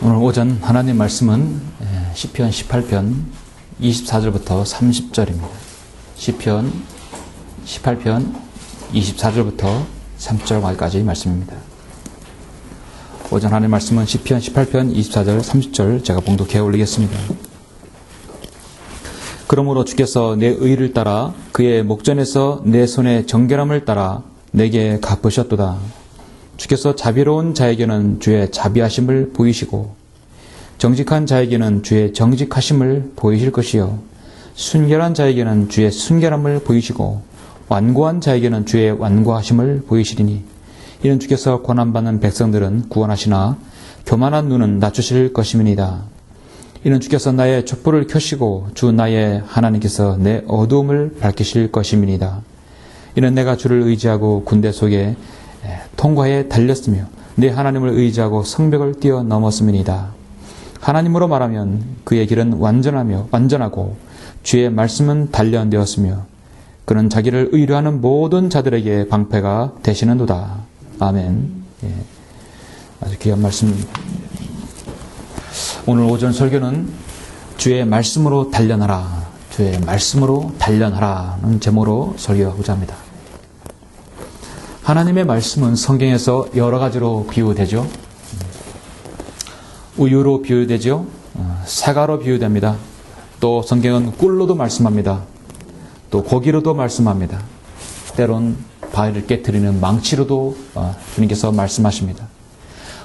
오늘 오전 하나님 말씀은 시편 18편 24절부터 30절입니다. 시편 18편 24절부터 30절까지 말씀입니다. 오전 하나님 말씀은 시편 18편 24절 30절 제가 봉독해 올리겠습니다. 그러므로 주께서 내 의를 따라 그의 목전에서 내 손의 정결함을 따라 내게 갚으셨도다. 주께서 자비로운 자에게는 주의 자비하심을 보이시고 정직한 자에게는 주의 정직하심을 보이실 것이요 순결한 자에게는 주의 순결함을 보이시고 완고한 자에게는 주의 완고하심을 보이시리니 이는 주께서 고난받는 백성들은 구원하시나 교만한 눈은 낮추실 것임이니이다. 이는 주께서 나의 촛불을 켜시고 주 나의 하나님께서 내 어두움을 밝히실 것임이니이다. 이는 내가 주를 의지하고 군대 속에 통과에 달렸으며 내 하나님을 의지하고 성벽을 뛰어넘었음이니이다. 하나님으로 말하면 그의 길은 완전하고 주의 말씀은 단련되었으며 그는 자기를 의뢰하는 모든 자들에게 방패가 되시는도다. 아멘. 아주 귀한 말씀입니다. 오늘 오전 설교는 주의 말씀으로 단련하라, 주의 말씀으로 단련하라는 제목으로 설교하고자 합니다. 하나님의 말씀은 성경에서 여러 가지로 비유되죠. 우유로 비유되죠. 사과로 비유됩니다. 또 성경은 꿀로도 말씀합니다. 또 고기로도 말씀합니다. 때론 바위를 깨트리는 망치로도 주님께서 말씀하십니다.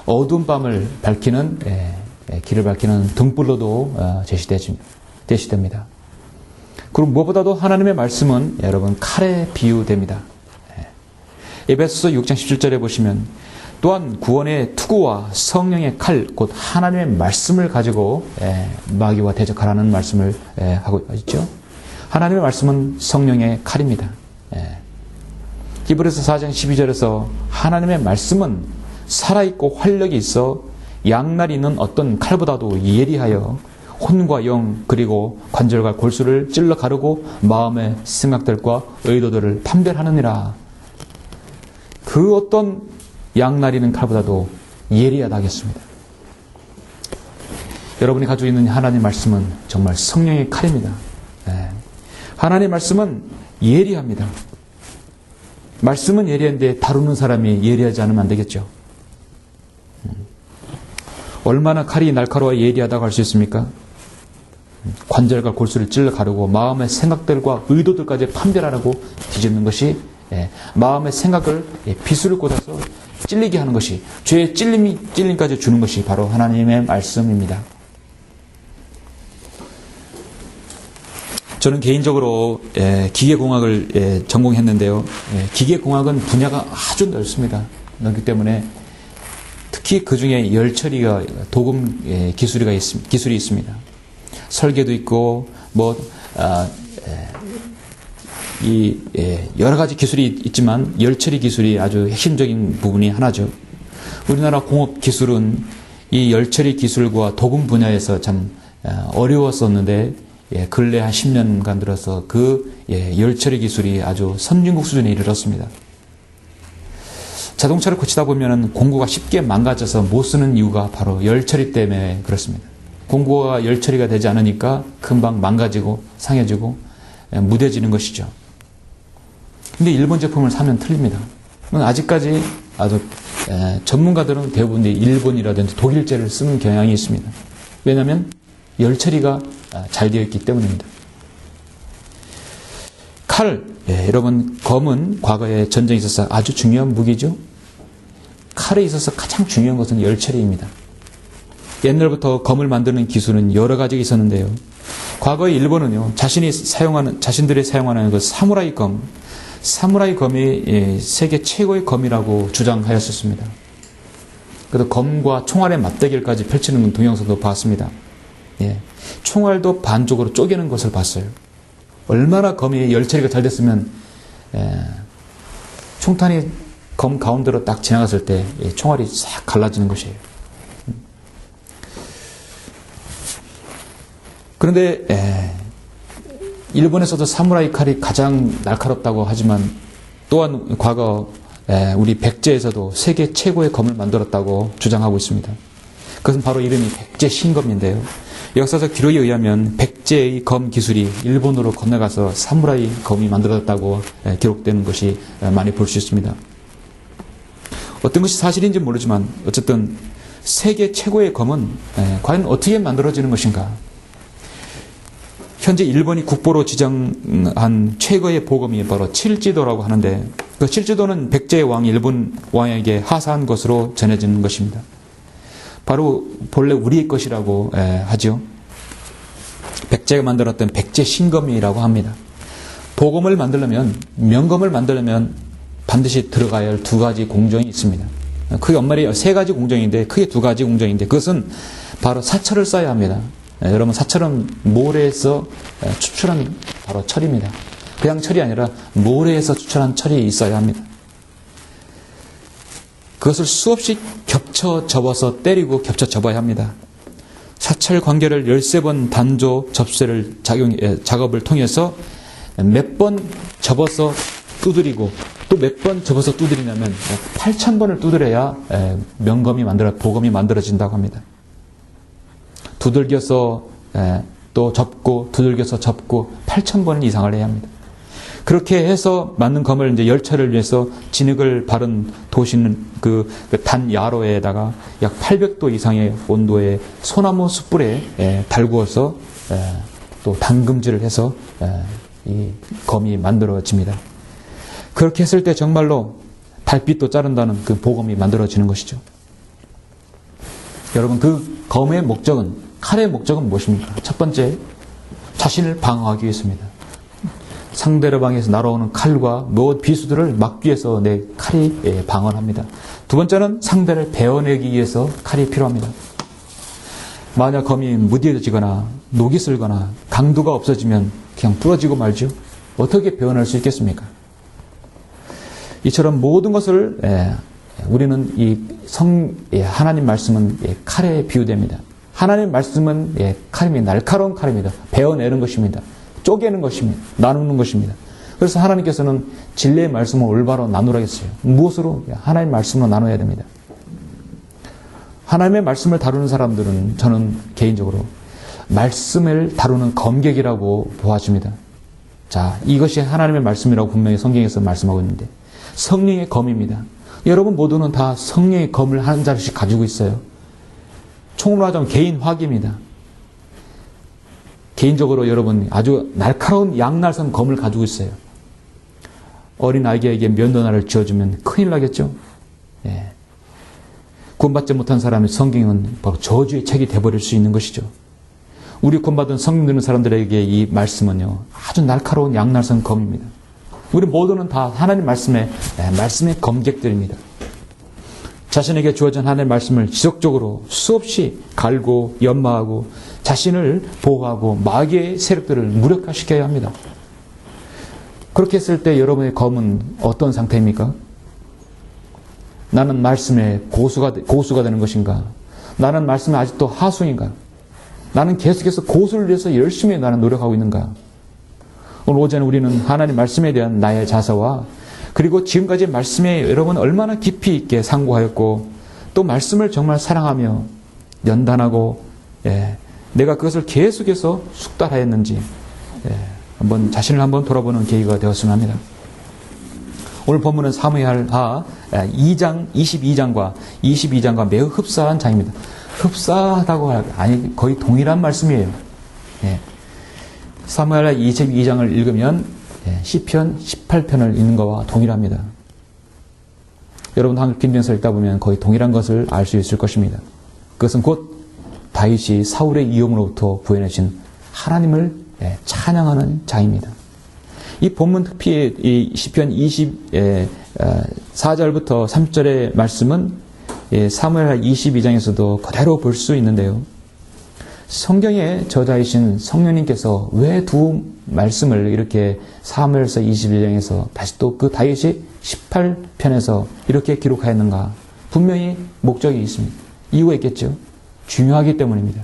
어두운 밤을 밝히는 길을 밝히는 등불로도 제시됩니다. 그리고 무엇보다도 하나님의 말씀은 여러분 칼에 비유됩니다. 에베소서 6장 17절에 보시면 또한 구원의 투구와 성령의 칼, 곧 하나님의 말씀을 가지고 마귀와 대적하라는 말씀을 하고 있죠. 하나님의 말씀은 성령의 칼입니다. 히브리서 4장 12절에서 하나님의 말씀은 살아있고 활력이 있어 양날이 있는 어떤 칼보다도 예리하여 혼과 영 그리고 관절과 골수를 찔러 가르고 마음의 생각들과 의도들을 판별하느니라. 그 어떤 양날이는 칼보다도 예리하다 하겠습니다. 여러분이 가지고 있는 하나님 말씀은 정말 성령의 칼입니다. 하나님 말씀은 예리합니다. 말씀은 예리한데 다루는 사람이 예리하지 않으면 안 되겠죠. 얼마나 칼이 날카로워 예리하다고 할 수 있습니까? 관절과 골수를 찔러 가르고 마음의 생각들과 의도들까지 판별하라고 뒤집는 것이 마음의 생각을 비수를 꽂아서 찔리게 하는 것이 죄의 찔림까지 주는 것이 바로 하나님의 말씀입니다. 저는 개인적으로 기계공학을 전공했는데요. 기계공학은 분야가 아주 넓습니다. 넓기 때문에 특히 그 중에 열처리가 도금 기술이 있습니다. 설계도 있고 여러 가지 기술이 있지만 열처리 기술이 아주 핵심적인 부분이 하나죠. 우리나라 공업 기술은 이 열처리 기술과 도금 분야에서 참 어려웠었는데 근래 한 10년간 들어서 그 열처리 기술이 아주 선진국 수준에 이르렀습니다. 자동차를 고치다 보면 공구가 쉽게 망가져서 못 쓰는 이유가 바로 열처리 때문에 그렇습니다. 공구가 열처리가 되지 않으니까 금방 망가지고 상해지고 무뎌지는 것이죠. 근데 일본 제품을 사면 틀립니다. 아직까지 아주 전문가들은 대부분 일본이라든지 독일제를 쓰는 경향이 있습니다. 왜냐하면 열처리가 잘 되어 있기 때문입니다. 칼, 여러분 검은 과거에 전쟁에 있어서 아주 중요한 무기죠. 칼에 있어서 가장 중요한 것은 열처리입니다. 옛날부터 검을 만드는 기술은 여러 가지가 있었는데요. 과거에 일본은요, 자신들이 사용하는 그 사무라이 검이 세계 최고의 검이라고 주장하였었습니다. 그래서 검과 총알의 맞대결까지 펼치는 동영상도 봤습니다. 총알도 반쪽으로 쪼개는 것을 봤어요. 얼마나 검이 열처리가 잘 됐으면 총탄이 검 가운데로 딱 지나갔을 때 총알이 싹 갈라지는 것이에요. 그런데 일본에서도 사무라이 칼이 가장 날카롭다고 하지만 또한 과거 우리 백제에서도 세계 최고의 검을 만들었다고 주장하고 있습니다. 그것은 바로 이름이 백제신검인데요. 역사적 기록에 의하면 백제의 검 기술이 일본으로 건너가서 사무라이 검이 만들어졌다고 기록되는 것이 많이 볼 수 있습니다. 어떤 것이 사실인지 모르지만 어쨌든 세계 최고의 검은 과연 어떻게 만들어지는 것인가? 현재 일본이 국보로 지정한 최고의 보검이 바로 칠지도라고 하는데, 그 칠지도는 백제의 왕, 일본 왕에게 하사한 것으로 전해지는 것입니다. 바로 본래 우리의 것이라고 하죠. 백제가 만들었던 백제신검이라고 합니다. 보검을 만들려면, 명검을 만들려면 반드시 들어가야 할 두 가지 공정이 있습니다. 크게 엄말이 세 가지 공정인데, 크게 두 가지 공정인데, 그것은 바로 사철을 써야 합니다. 여러분, 사철은 모래에서 추출한 바로 철입니다. 그냥 철이 아니라 모래에서 추출한 철이 있어야 합니다. 그것을 수없이 겹쳐 접어서 때리고 겹쳐 접어야 합니다. 사철 관계를 13번 단조 접쇠를 작업을 통해서 몇 번 접어서 두드리고 또 몇 번 접어서 두드리냐면 8,000번을 두드려야 보검이 만들어진다고 합니다. 두들겨서 또 접고 두들겨서 접고 8,000번 이상을 해야 합니다. 그렇게 해서 만든 검을 이제 열차를 위해서 진흙을 바른 도시는 그 단야로에다가 약 800도 이상의 온도의 소나무 숯불에 달구어서 또 담금질을 해서 이 검이 만들어집니다. 그렇게 했을 때 정말로 달빛도 자른다는 그 보검이 만들어지는 것이죠. 여러분, 그 검의 목적은, 칼의 목적은 무엇입니까? 첫 번째, 자신을 방어하기 위해서입니다. 상대방에서 날아오는 칼과 모든 비수들을 막기 위해서 내 칼이 방어합니다. 두 번째는 상대를 베어내기 위해서 칼이 필요합니다. 만약 검이 무뎌지거나 녹이 슬거나 강도가 없어지면 그냥 부러지고 말죠. 어떻게 베어낼 수 있겠습니까? 이처럼 모든 것을 우리는 하나님 말씀은 칼에 비유됩니다. 하나님 말씀은 칼입니다. 날카로운 칼입니다. 베어내는 것입니다. 쪼개는 것입니다. 나누는 것입니다. 그래서 하나님께서는 진리의 말씀을 올바로 나누라 했어요. 무엇으로? 하나님의 말씀으로 나눠야 됩니다. 하나님의 말씀을 다루는 사람들은 저는 개인적으로 말씀을 다루는 검객이라고 보아집니다. 자, 이것이 하나님의 말씀이라고 분명히 성경에서 말씀하고 있는데 성령의 검입니다. 여러분 모두는 다 성령의 검을 한 자리씩 가지고 있어요. 총으로 하자면 개인 화기입니다. 개인적으로 여러분 아주 날카로운 양날선 검을 가지고 있어요. 어린 아이에게 면도날을 쥐어주면 큰일 나겠죠. 구원받지 못한 사람의 성경은 바로 저주의 책이 되어버릴 수 있는 것이죠. 우리 구원받은 성령 듣는 사람들에게 이 말씀은요, 아주 날카로운 양날선 검입니다. 우리 모두는 다 하나님 말씀의 검객들입니다. 자신에게 주어진 하나님의 말씀을 지속적으로 수없이 갈고 연마하고 자신을 보호하고 마귀의 세력들을 무력화시켜야 합니다. 그렇게 했을 때 여러분의 검은 어떤 상태입니까? 나는 말씀의 고수가 되는 것인가? 나는 말씀에 아직도 하수인가? 나는 계속해서 고수를 위해서 열심히 나는 노력하고 있는가? 오늘 오전에 우리는 하나님 말씀에 대한 나의 자서와 그리고 지금까지 말씀에 여러분 얼마나 깊이 있게 상고하였고 또 말씀을 정말 사랑하며 연단하고 내가 그것을 계속해서 숙달하였는지 자신을 한번 돌아보는 계기가 되었으면 합니다. 오늘 본문은 사무엘하 2장 22장과 매우 흡사한 장입니다. 흡사하다고 아니 거의 동일한 말씀이에요. 사무엘하 22장을 읽으면 시편 18편을 읽는 것과 동일합니다. 여러분 한글 킹제임스 읽다 보면 거의 동일한 것을 알 수 있을 것입니다. 그것은 곧 다윗이 사울의 위험으로부터 구해내신 하나님을 찬양하는 장입니다. 이 본문 특히 이 시편 24절부터 30절의 말씀은 사무엘하 22장에서도 그대로 볼 수 있는데요. 성경의 저자이신 성령님께서 왜 두 말씀을 이렇게 사무엘서 21장에서 다시 또 그 다윗이 18편에서 이렇게 기록하였는가? 분명히 목적이 있습니다. 이유가 있겠죠. 중요하기 때문입니다.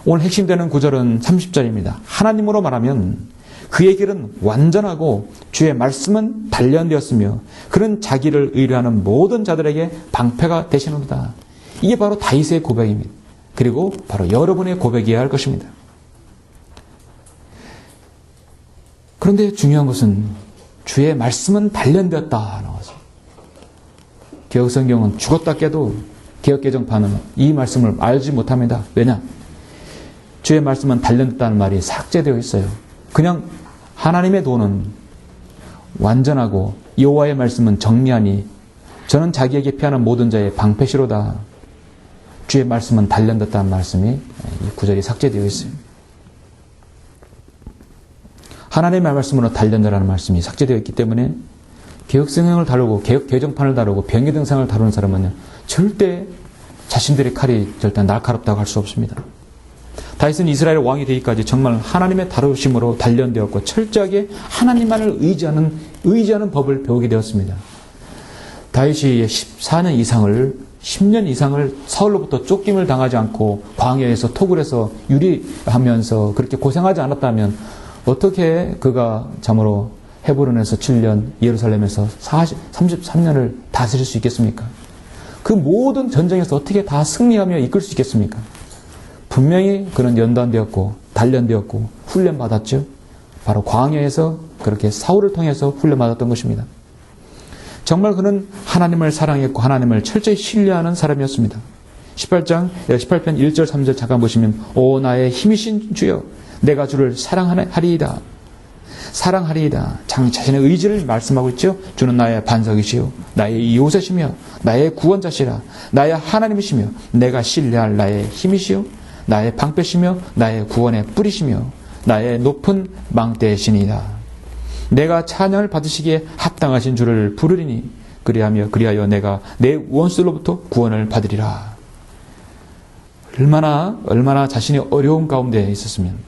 오늘 핵심되는 구절은 30절입니다. 하나님으로 말하면 그의 길은 완전하고 주의 말씀은 단련되었으며 그는 자기를 의뢰하는 모든 자들에게 방패가 되시는도다. 이게 바로 다윗의 고백입니다. 그리고 바로 여러분의 고백이어야 할 것입니다. 그런데 중요한 것은 주의 말씀은 단련되었다 나와서 개혁성경은 죽었다 깨도 개혁개정판은 이 말씀을 알지 못합니다. 왜냐? 주의 말씀은 단련됐다는 말이 삭제되어 있어요. 그냥 하나님의 도는 완전하고 여호와의 말씀은 정리하니 저는 자기에게 피하는 모든 자의 방패시로다. 주의 말씀은 단련됐다는 말씀이 이 구절이 삭제되어 있어요. 하나님의 말씀으로 단련되라는 말씀이 삭제되어 있기 때문에 개혁성경을 다루고 개정판을 다루고 병기등상을 다루는 사람은 절대 자신들의 칼이 절대 날카롭다고 할 수 없습니다. 다윗은 이스라엘 왕이 되기까지 정말 하나님의 다루심으로 단련되었고 철저하게 하나님만을 의지하는 법을 배우게 되었습니다. 다윗이 14년 이상을 10년 이상을 사울로부터 쫓김을 당하지 않고 광야에서 토굴에서 유리하면서 그렇게 고생하지 않았다면 어떻게 그가 참으로 헤브론에서 7년, 예루살렘에서 33년을 다스릴 수 있겠습니까? 그 모든 전쟁에서 어떻게 다 승리하며 이끌 수 있겠습니까? 분명히 그는 연단되었고 단련되었고 훈련받았죠. 바로 광야에서 그렇게 사울을 통해서 훈련받았던 것입니다. 정말 그는 하나님을 사랑했고 하나님을 철저히 신뢰하는 사람이었습니다. 18편 1절 3절 잠깐 보시면 오 나의 힘이신 주여 내가 주를 사랑하리이다. 사랑하리이다. 자신의 의지를 말씀하고 있죠. 주는 나의 반석이시요 나의 요새시며 나의 구원자시라. 나의 하나님이시며 내가 신뢰할 나의 힘이시요 나의 방패시며 나의 구원의 뿌리시며 나의 높은 망대시니이다. 내가 찬양을 받으시기에 합당하신 주를 부르리니 그리하여 내가 내 원수로부터 구원을 받으리라. 얼마나 자신이 어려운 가운데 있었으면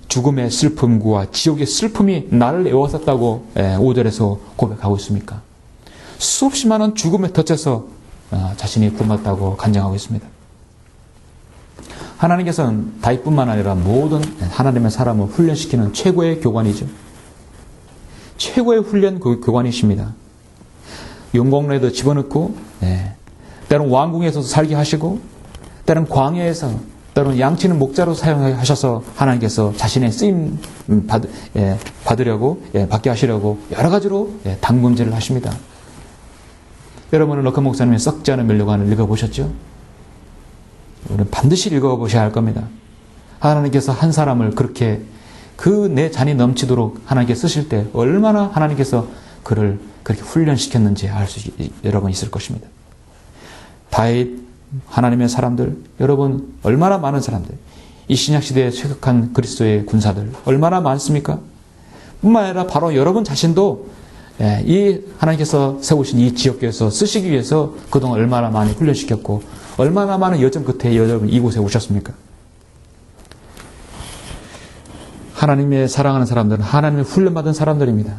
죽음의 슬픔과 지옥의 슬픔이 나를 애워쌌다고 5절에서 고백하고 있습니까? 수없이 많은 죽음의 덫에서 자신이 굶었다고 간증하고 있습니다. 하나님께서는 다윗뿐만 아니라 모든 하나님의 사람을 훈련시키는 최고의 교관이죠. 최고의 훈련 교관이십니다. 영광로에도 집어넣고 때로는 왕궁에서도 살게 하시고 때로는 광야에서 때로는 양치는 목자로 사용하셔서 하나님께서 자신의 쓰임 받게 하시려고 여러 가지로 당금질을 하십니다. 여러분은 럭커 목사님의 썩지 않은 면류관을 읽어보셨죠? 우리는 반드시 읽어보셔야 할 겁니다. 하나님께서 한 사람을 그렇게 그 내 잔이 넘치도록 하나님께 쓰실 때 얼마나 하나님께서 그를 그렇게 훈련시켰는지 알 수 여러분 있을 것입니다. 다윗 하나님의 사람들, 여러분 얼마나 많은 사람들, 이 신약시대에 쇠격한 그리스도의 군사들 얼마나 많습니까? 뿐만 아니라 바로 여러분 자신도 이 하나님께서 세우신 이 지역에서 쓰시기 위해서 그동안 얼마나 많이 훈련시켰고 얼마나 많은 여정 끝에 여러분 이곳에 오셨습니까? 하나님의 사랑하는 사람들은 하나님의 훈련받은 사람들입니다.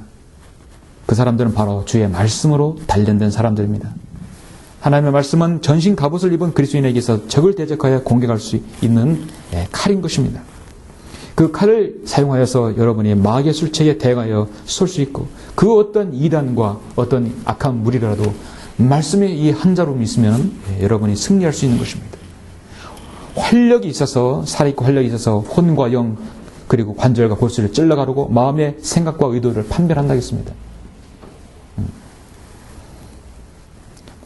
그 사람들은 바로 주의 말씀으로 단련된 사람들입니다. 하나님의 말씀은 전신 갑옷을 입은 그리스도인에게서 적을 대적하여 공격할 수 있는 칼인 것입니다. 그 칼을 사용하여서 여러분이 마귀의 술책에 대응하여 설 수 있고 그 어떤 이단과 어떤 악한 무리라도 말씀의 이 한 자rum이 있으면 여러분이 승리할 수 있는 것입니다. 활력이 있어서 살아있고 활력이 있어서 혼과 영 그리고 관절과 골수를 찔러가르고 마음의 생각과 의도를 판별한다겠습니다.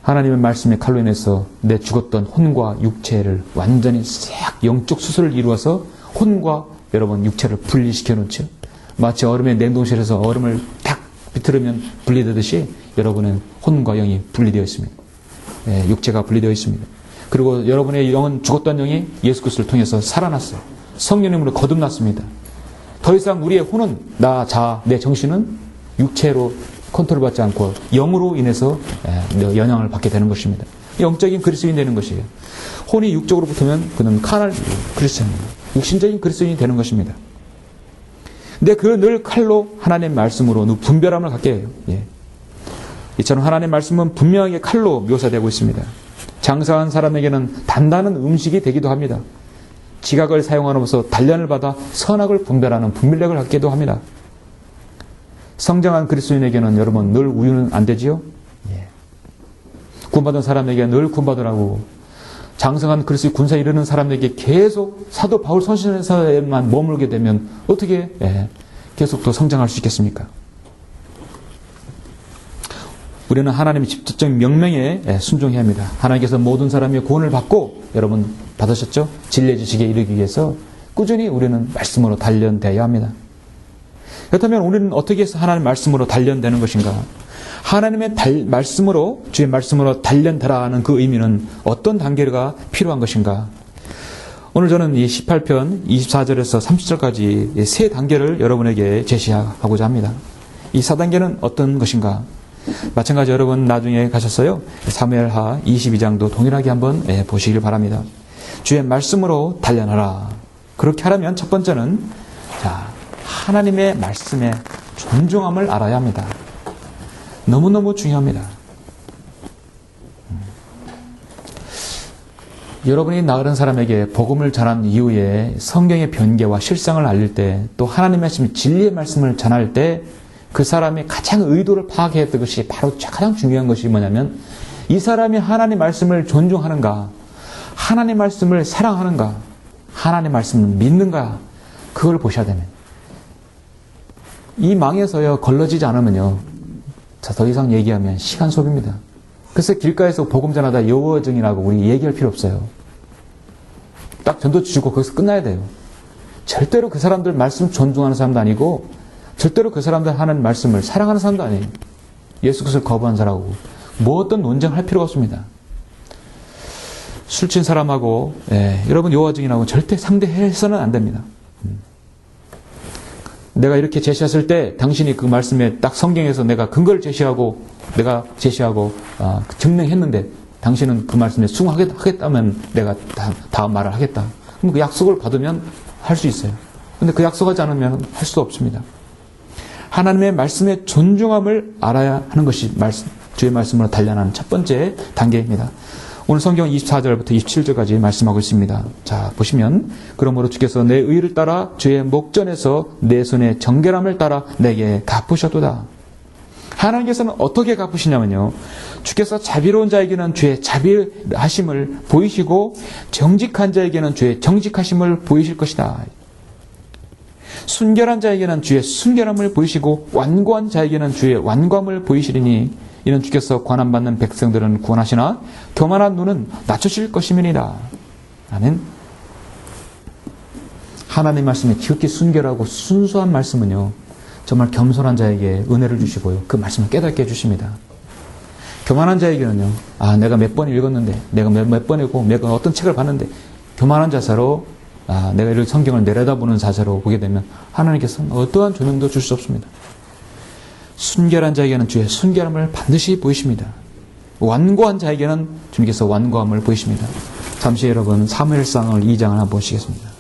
하나님의 말씀의 칼로 인해서 내 죽었던 혼과 육체를 완전히 싹 영적 수술을 이루어서 혼과 여러분 육체를 분리시켜 놓죠. 마치 얼음의 냉동실에서 얼음을 딱 비틀으면 분리되듯이 여러분은 혼과 영이 분리되어 있습니다. 육체가 분리되어 있습니다. 그리고 여러분의 영은 죽었던 영이 예수 그리스도를 통해서 살아났어요. 성령님으로 거듭났습니다. 더 이상 우리의 혼은 내 정신은 육체로 컨트롤받지 않고 영으로 인해서 영향을 받게 되는 것입니다. 영적인 그리스도인이 되는 것이에요. 혼이 육적으로 붙으면 그는 카날 그리스도인입니다. 육신적인 그리스도인이 되는 것입니다. 근데 그 늘 칼로 하나님의 말씀으로 분별함을 갖게 해요. 이처럼 하나님의 말씀은 분명하게 칼로 묘사되고 있습니다. 장사한 사람에게는 단단한 음식이 되기도 합니다. 지각을 사용함으로써 단련을 받아 선악을 분별하는 분별력을 갖기도 합니다. 성장한 그리스도인에게는 여러분 늘 우유는 안 되지요? 구원받은 사람에게 늘 구원받으라고, 장성한 그리스도의 군사에 이르는 사람에게 계속 사도 바울 선신에서만 머물게 되면 어떻게 계속 더 성장할 수 있겠습니까? 우리는 하나님의 직접적인 명령에 순종해야 합니다. 하나님께서 모든 사람이 구원을 받고, 여러분 받으셨죠? 진리의 지식에 이르기 위해서 꾸준히 우리는 말씀으로 단련되어야 합니다. 그렇다면 우리는 어떻게 해서 하나님의 말씀으로 단련되는 것인가? 하나님의 말씀으로, 주의 말씀으로 단련되라는 그 의미는 어떤 단계가 필요한 것인가? 오늘 저는 이 18편 24절에서 30절까지 세 단계를 여러분에게 제시하고자 합니다. 이 4단계는 어떤 것인가? 마찬가지 여러분 나중에 가셨어요. 사무엘하 22장도 동일하게 한번 보시길 바랍니다. 주의 말씀으로 단련하라. 그렇게 하려면 첫 번째는 하나님의 말씀에 존중함을 알아야 합니다. 너무너무 중요합니다. 여러분이 나그른 사람에게 복음을 전한 이후에 성경의 변개와 실상을 알릴 때, 또 하나님의 말씀, 진리의 말씀을 전할 때 그 사람이 가장 의도를 파악해야 했던 것이 바로 가장 중요한 것이 뭐냐면, 이 사람이 하나님의 말씀을 존중하는가, 하나님의 말씀을 사랑하는가, 하나님의 말씀을 믿는가, 그걸 보셔야 됩니다. 이 망에서요 걸러지지 않으면요, 더 이상 얘기하면 시간 소비입니다. 그래서 길가에서 복음 전하다 여호와증이라고 우리 얘기할 필요 없어요. 딱 전도 주시고 거기서 끝나야 돼요. 절대로 그 사람들 말씀 존중하는 사람도 아니고, 절대로 그 사람들 하는 말씀을 사랑하는 사람도 아니에요. 예수 그리스도를 거부한 사람하고 뭐 어떤 논쟁할 필요가 없습니다. 술 친 사람하고 여러분 여호와증인하고 절대 상대해서는 안 됩니다. 내가 이렇게 제시했을 때 당신이 그 말씀에 딱 성경에서 내가 근거를 제시하고 증명했는데 당신은 그 말씀에 수긍하겠다면 내가 다음 말을 하겠다. 그럼 그 약속을 받으면 할 수 있어요. 근데 그 약속하지 않으면 할 수 없습니다. 하나님의 말씀의 존중함을 알아야 하는 것이 주의 말씀으로 단련하는 첫 번째 단계입니다. 오늘 성경 24절부터 27절까지 말씀하고 있습니다. 자, 보시면, 그러므로 주께서 내 의를 따라 주의 목전에서 내 손의 정결함을 따라 내게 갚으셨도다. 하나님께서는 어떻게 갚으시냐면요, 주께서 자비로운 자에게는 주의 자비하심을 보이시고 정직한 자에게는 주의 정직하심을 보이실 것이다. 순결한 자에게는 주의 순결함을 보이시고 완고한 자에게는 주의 완고함을 보이시리니 이는 주께서 고난받는 백성들은 구원하시나 교만한 눈은 낮추실 것임이니라. 아멘. 하나님 말씀에 지극히 순결하고 순수한 말씀은요, 정말 겸손한 자에게 은혜를 주시고요, 그 말씀을 깨닫게 해주십니다. 교만한 자에게는요, 내가 몇 번 읽었는데, 내가 몇 번이고, 내가 어떤 책을 봤는데, 교만한 자세로, 내가 이런 성경을 내려다보는 자세로 보게 되면 하나님께서는 어떠한 조명도 줄 수 없습니다. 순결한 자에게는 주의 순결함을 반드시 보이십니다. 완고한 자에게는 주님께서 완고함을 보이십니다. 잠시 여러분 사무엘상을 2장을 한번 보시겠습니다.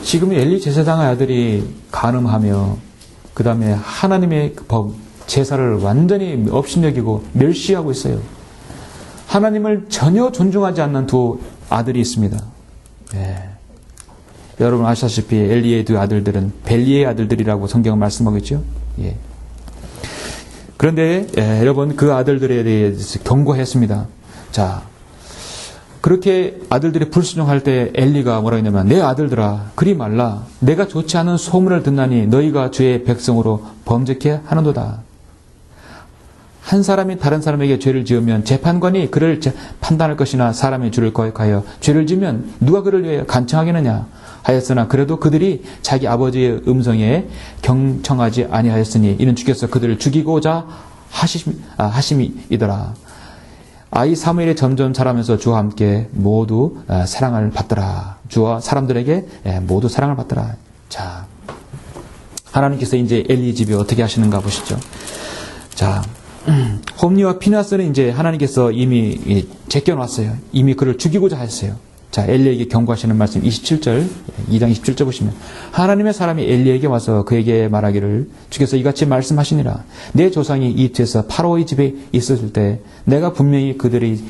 지금 엘리 제사장의 아들이 간음하며 그 다음에 하나님의 법, 제사를 완전히 업신여기고 멸시하고 있어요. 하나님을 전혀 존중하지 않는 두 아들이 있습니다. 여러분 아시다시피 엘리의 두 아들들은 벨리의 아들들이라고 성경은 말씀하고 있죠. 그런데 여러분 그 아들들에 대해서 경고했습니다. 자, 그렇게 아들들이 불순종할 때 엘리가 뭐라고 했냐면, 내 아들들아 그리 말라. 내가 좋지 않은 소문을 듣나니 너희가 주의 백성으로 범죄케 하는도다. 한 사람이 다른 사람에게 죄를 지으면 재판관이 그를 판단할 것이나 사람의 죄를 거역하여 죄를 지으면 누가 그를 위해 간청하겠느냐 하였으나 그래도 그들이 자기 아버지의 음성에 경청하지 아니하였으니 이는 주께서 그들을 죽이고자 하심이더라. 아이 사무엘이 점점 자라면서 주와 함께 모두 사랑을 받더라. 주와 사람들에게 모두 사랑을 받더라. 자, 하나님께서 이제 엘리 집에 어떻게 하시는가 보시죠. 자, 홈리와 피나스는 이제 하나님께서 이미 제껴놨어요. 이미 그를 죽이고자 하셨어요. 자, 엘리에게 경고하시는 말씀 27절, 2장 27절 보시면, 하나님의 사람이 엘리에게 와서 그에게 말하기를 주께서 이같이 말씀하시니라. 내 조상이 이집트에서 파로의 집에 있었을 때 내가 분명히 그들이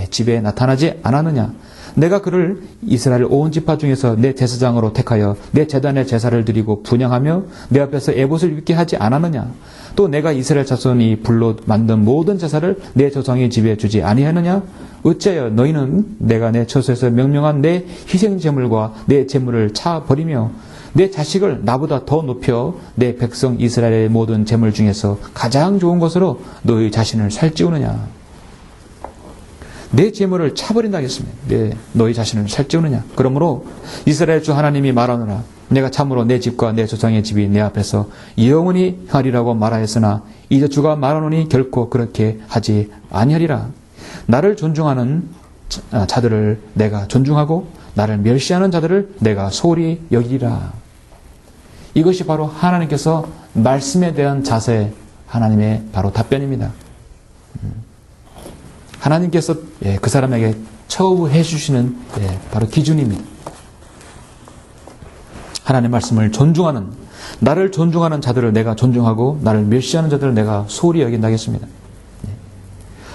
집에 나타나지 않았느냐. 내가 그를 이스라엘 온 지파 중에서 내 제사장으로 택하여 내 제단에 제사를 드리고 분향하며 내 앞에서 에봇을 입게 하지 않았느냐? 또 내가 이스라엘 자손이 불로 만든 모든 제사를 내 조상의 집에 주지 아니하느냐? 어찌하여 너희는 내가 내 처소에서 명령한 내 희생 제물과 내 제물을 차 버리며 내 자식을 나보다 더 높여 내 백성 이스라엘의 모든 제물 중에서 가장 좋은 것으로 너희 자신을 살찌우느냐? 내 제물을 차버린다 하겠습니다. 너희 자신을 살찌우느냐? 그러므로 이스라엘 주 하나님이 말하노라. 내가 참으로 내 집과 내 조상의 집이 내 앞에서 영원히 하리라고 말하였으나 이제 주가 말하노니 결코 그렇게 하지 아니하리라. 나를 존중하는 자들을 내가 존중하고 나를 멸시하는 자들을 내가 소홀히 여기리라. 이것이 바로 하나님께서 말씀에 대한 자세, 하나님의 바로 답변입니다. 하나님께서 그 사람에게 처우해 주시는 바로 기준입니다. 하나님의 말씀을 존중하는, 나를 존중하는 자들을 내가 존중하고 나를 멸시하는 자들을 내가 소홀히 여긴다 하겠습니다.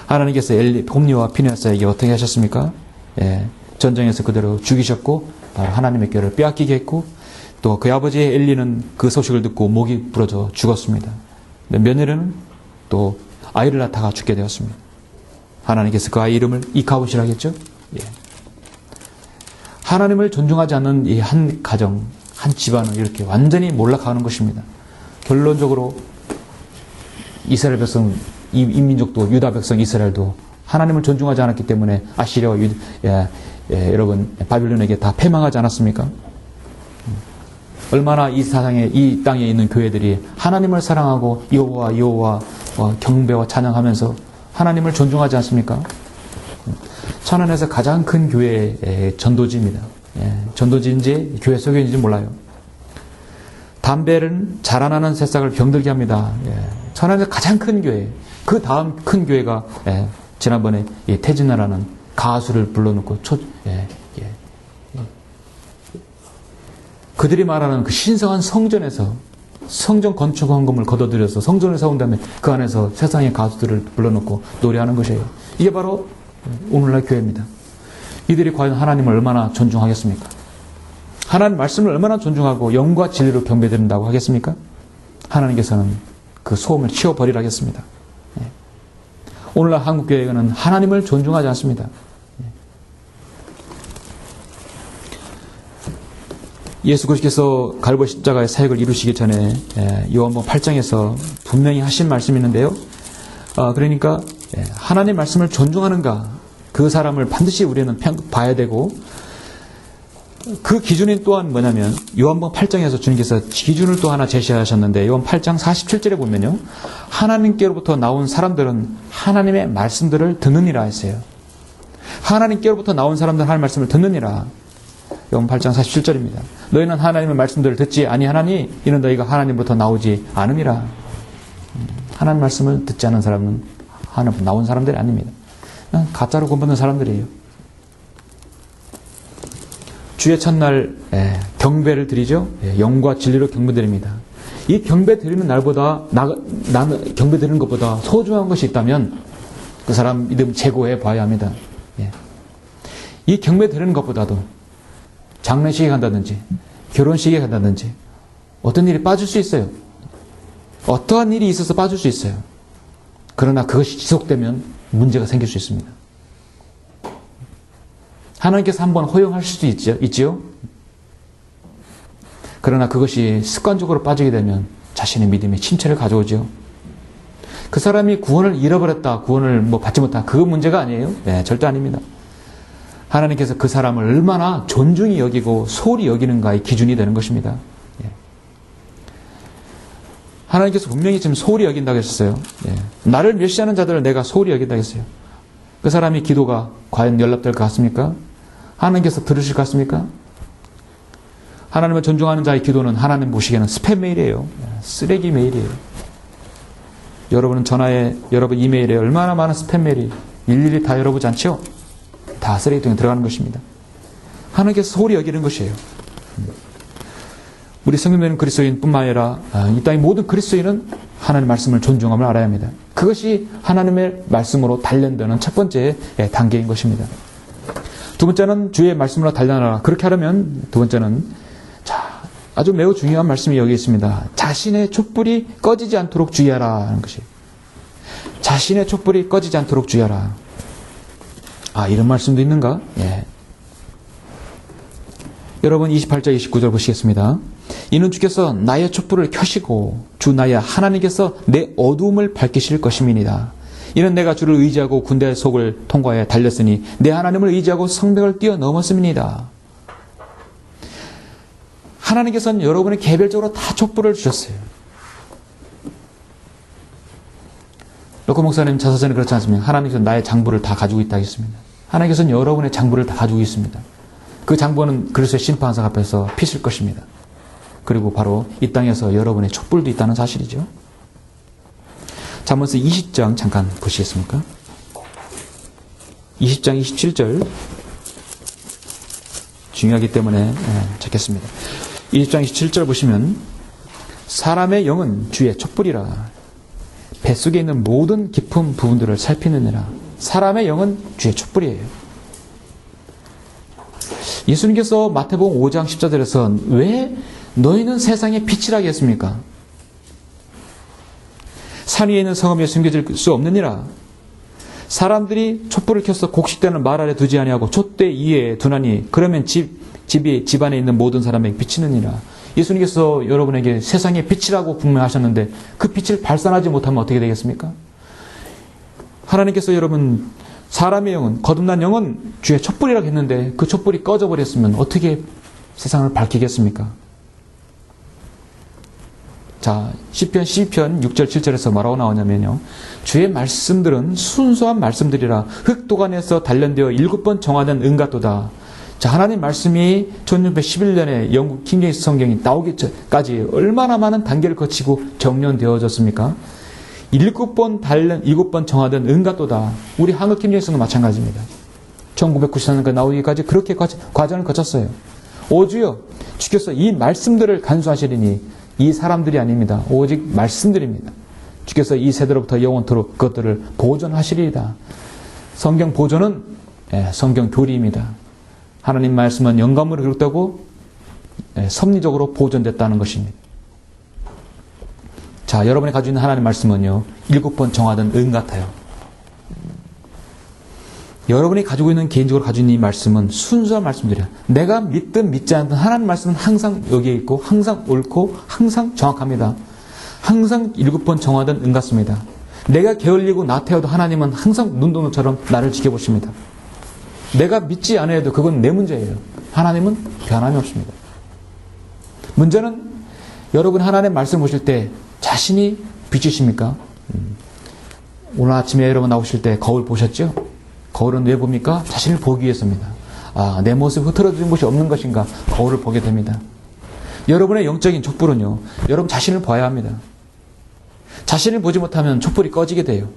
하나님께서 홈리와 피네아스에게 어떻게 하셨습니까? 전쟁에서 그대로 죽이셨고 바로 하나님의 꾀를 빼앗기게 했고 또 그 아버지의 엘리는 그 소식을 듣고 목이 부러져 죽었습니다. 며느리는 또 아이를 낳다가 죽게 되었습니다. 하나님께서 그 아이 이름을 이카봇이라 하겠죠? 하나님을 존중하지 않는 이 한 가정, 한 집안은 이렇게 완전히 몰락하는 것입니다. 결론적으로 이스라엘 백성, 이 민족도 유다 백성 이스라엘도 하나님을 존중하지 않았기 때문에 아시리아와 여러분 바빌론에게 다 패망하지 않았습니까? 얼마나 이 세상에, 이 땅에 있는 교회들이 하나님을 사랑하고 여호와 경배와 찬양하면서 하나님을 존중하지 않습니까? 천안에서 가장 큰 교회의 전도지입니다. 전도지인지 교회 소교인지 몰라요. 담배는 자라나는 새싹을 병들게 합니다. 천안에서 가장 큰 교회, 그 다음 큰 교회가 지난번에 태진아라는 가수를 불러놓고 그들이 말하는 그 신성한 성전에서 성전 건축 헌금을 거둬들여서 성전을 세운 다음에 그 안에서 세상의 가수들을 불러놓고 노래하는 것이에요. 이게 바로 오늘날 교회입니다. 이들이 과연 하나님을 얼마나 존중하겠습니까? 하나님 말씀을 얼마나 존중하고 영과 진리로 경배드린다고 하겠습니까? 하나님께서는 그 소음을 치워버리라 하겠습니다. 오늘날 한국교회는 하나님을 존중하지 않습니다. 예수 그리스도께서 갈보리 십자가의 사역을 이루시기 전에 요한복음 8장에서 분명히 하신 말씀이 있는데요. 그러니까 하나님 말씀을 존중하는가, 그 사람을 반드시 우리는 봐야 되고, 그 기준이 또한 뭐냐면 요한복음 8장에서 주님께서 기준을 또 하나 제시하셨는데 요한 8장 47절에 보면요, 하나님께로부터 나온 사람들은 하나님의 말씀들을 듣느니라 했어요. 하나님께로부터 나온 사람들은 하나님의 말씀을 듣느니라. 요한 8장 47절입니다. 너희는 하나님의 말씀들을 듣지 아니하나니 이는 너희가 하나님부터 나오지 않음이라. 하나님 말씀을 듣지 않은 사람은 하나님부터 나온 사람들이 아닙니다. 가짜로 구원받는 사람들이에요. 주의 첫날 경배를 드리죠. 영과 진리로 경배드립니다. 이 경배 드리는 날보다 나는 경배 드리는 것보다 소중한 것이 있다면 그 사람 믿음 재고해 봐야 합니다. 이 경배 드리는 것보다도 장례식에 간다든지 결혼식에 간다든지 어떤 일이 빠질 수 있어요. 어떠한 일이 있어서 빠질 수 있어요. 그러나 그것이 지속되면 문제가 생길 수 있습니다. 하나님께서 한번 허용할 수도 있지요. 그러나 그것이 습관적으로 빠지게 되면 자신의 믿음에 침체를 가져오죠. 그 사람이 구원을 잃어버렸다, 구원을 받지 못한 그 문제가 아니에요. 절대 아닙니다. 하나님께서 그 사람을 얼마나 존중히 여기고 소홀히 여기는가의 기준이 되는 것입니다. 하나님께서 분명히 지금 소홀히 여긴다고 했었어요. 나를 멸시하는 자들을 내가 소홀히 여긴다고 했어요. 그 사람이 기도가 과연 연락될 것 같습니까? 하나님께서 들으실 것 같습니까? 하나님을 존중하는 자의 기도는 하나님 보시기에는 스팸 메일이에요. 쓰레기 메일이에요. 여러분은 전화에, 여러분 이메일에 얼마나 많은 스팸 메일이 일일이 다 열어보지 않죠? 다 쓰레기통에 들어가는 것입니다. 하나님께서 소홀히 여기는 것이에요. 우리 성경되는 그리스도인뿐만 아니라 이 땅의 모든 그리스도인은 하나님의 말씀을 존중함을 알아야 합니다. 그것이 하나님의 말씀으로 단련되는 첫 번째 단계인 것입니다. 두 번째는 주의 말씀으로 단련하라. 그렇게 하려면 두 번째는 자, 아주 매우 중요한 말씀이 여기 있습니다. 자신의 촛불이 꺼지지 않도록 주의하라 하는 것이. 자신의 촛불이 꺼지지 않도록 주의하라. 아, 이런 말씀도 있는가? 예. 여러분 28절 29절 보시겠습니다. 이는 주께서 나의 촛불을 켜시고 주 나의 하나님께서 내 어두움을 밝히실 것임이니이다. 이는 내가 주를 의지하고 군대 속을 통과해 달렸으니 내 하나님을 의지하고 성벽을 뛰어넘었음이니이다. 하나님께서는 여러분의 개별적으로 다 촛불을 주셨어요. 로코 목사님 자서전에 그렇지 않습니까? 하나님께서는 나의 장부를 다 가지고 있다 했습니다. 하나님께서는 여러분의 장부를 다 가지고 있습니다. 그 장부는 그리스도의 심판상 앞에서 피실 것입니다. 그리고 바로 이 땅에서 여러분의 촛불도 있다는 사실이죠. 잠언서 20장 잠깐 보시겠습니까? 20장 27절 중요하기 때문에 찾겠습니다. 20장 27절 보시면 사람의 영은 주의 촛불이라 뱃속에 있는 모든 깊은 부분들을 살피느니라. 사람의 영은 주의 촛불이에요. 예수님께서 마태복음 5장 14절에서 왜 너희는 세상의 빛이라고 했습니까? 산 위에 있는 성읍에 숨겨질 수 없느니라. 사람들이 촛불을 켜서 곡식되는 말 아래 두지 아니하고 촛대 위에 두나니 그러면 집안에 있는 모든 사람에게 비치느니라. 예수님께서 여러분에게 세상의 빛이라고 분명하셨는데 그 빛을 발산하지 못하면 어떻게 되겠습니까? 하나님께서 여러분 사람의 영은 거듭난 영은 주의 촛불이라고 했는데 그 촛불이 꺼져버렸으면 어떻게 세상을 밝히겠습니까? 자, 시편 12편 6절 7절에서 뭐라고 나오냐면요. 주의 말씀들은 순수한 말씀들이라 흙도관에서 단련되어 7번 정화된 은 같도다. 자, 하나님 말씀이 1611년에 영국 킹제임스 성경이 나오기까지 얼마나 많은 단계를 거치고 정련되어졌습니까? 7번 정화된 은 같도다. 우리 한국 킹제임스도 마찬가지입니다. 1994년까지 나오기까지 그렇게 과정을 거쳤어요. 오주여, 주께서 이 말씀들을 간수하시리니 이 사람들이 아닙니다. 오직 말씀들입니다. 주께서 이 세대로부터 영원토록 그것들을 보존하시리이다. 성경 보존은 성경 교리입니다. 하나님 말씀은 영감으로 기록되고 섭리적으로 보존됐다는 것입니다. 자, 여러분이 가지고 있는 하나님 말씀은요 7번 정화된 은 같아요. 여러분이 가지고 있는 개인적으로 가지고 있는 이 말씀은 순수한 말씀들이야. 내가 믿든 믿지 않든 하나님 말씀은 항상 여기에 있고 항상 옳고 항상 정확합니다. 항상 7번 정화된 은 같습니다. 내가 게을리고 나태해도 하나님은 항상 눈동자처럼 나를 지켜보십니다. 내가 믿지 않아도 그건 내 문제예요. 하나님은 변함이 없습니다. 문제는 여러분 하나님의 말씀을 보실 때 자신이 비치십니까? 오늘 아침에 여러분 나오실 때 거울 보셨죠? 거울은 왜 봅니까? 자신을 보기 위해서입니다. 아, 내 모습이 흐트러진 곳이 없는 것인가? 거울을 보게 됩니다. 여러분의 영적인 촛불은요, 여러분 자신을 봐야 합니다. 자신을 보지 못하면 촛불이 꺼지게 돼요.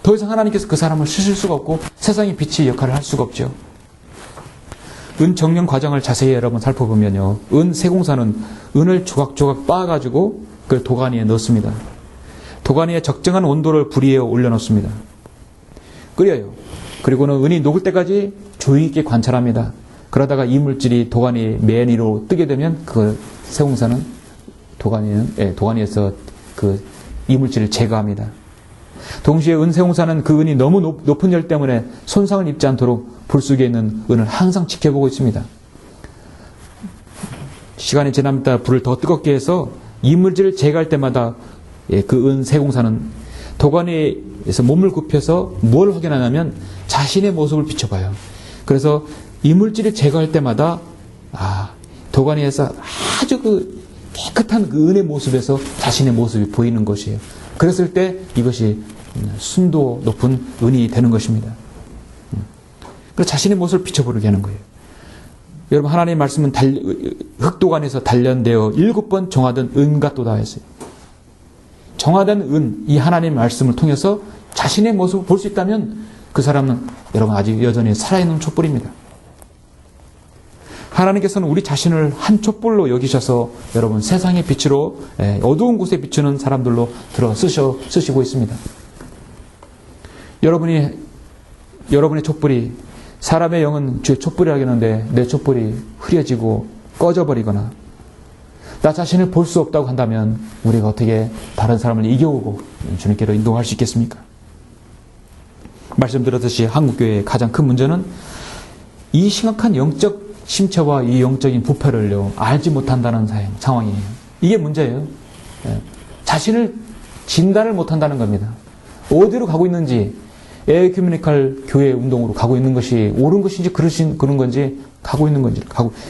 더 이상 하나님께서 그 사람을 쓰실 수가 없고 세상의 빛의 역할을 할 수가 없죠. 은 정령 과정을 자세히 여러분 살펴보면요, 은 세공사는 은을 조각조각 빻아가지고 그걸 도가니에 넣습니다. 도가니에 적정한 온도를 불 위에 올려놓습니다. 끓여요. 그리고는 은이 녹을 때까지 주의 있게 관찰합니다. 그러다가 이물질이 도가니 맨 위로 뜨게 되면 그 세공사는 도가니에서 그 이물질을 제거합니다. 동시에 은 세공사는 그 은이 너무 높은 열 때문에 손상을 입지 않도록 불 속에 있는 은을 항상 지켜보고 있습니다. 시간이 지나면 따라 불을 더 뜨겁게 해서 이물질을 제거할 때마다 그 은 세공사는 도가니에서 몸을 굽혀서 뭘 확인하냐면 자신의 모습을 비춰봐요. 그래서 이물질을 제거할 때마다 도가니에서 아주 그 깨끗한 그 은의 모습에서 자신의 모습이 보이는 것이에요. 그랬을 때 이것이 순도 높은 은이 되는 것입니다. 그래서 자신의 모습을 비춰보게 하는 거예요. 여러분 하나님의 말씀은 흙도관에서 단련되어 7번 정화된 은같도다 했어요. 정화된 은, 이 하나님의 말씀을 통해서 자신의 모습을 볼 수 있다면 그 사람은 여러분 아직 여전히 살아있는 촛불입니다. 하나님께서는 우리 자신을 한 촛불로 여기셔서 여러분 세상의 빛으로 어두운 곳에 비추는 사람들로 들어 쓰시고 있습니다. 여러분의 촛불이 사람의 영은 주의 촛불이라 하겠는데 내 촛불이 흐려지고 꺼져버리거나 나 자신을 볼 수 없다고 한다면 우리가 어떻게 다른 사람을 이겨오고 주님께로 인도할 수 있겠습니까? 말씀드렸듯이 한국교회의 가장 큰 문제는 이 심각한 영적 심체와 이 영적인 부패를 알지 못한다는 상황이에요. 이게 문제예요. 자신을 진단을 못한다는 겁니다. 어디로 가고 있는지, 에큐메니컬 교회 운동으로 가고 있는 것이 옳은 것인지 그런 건지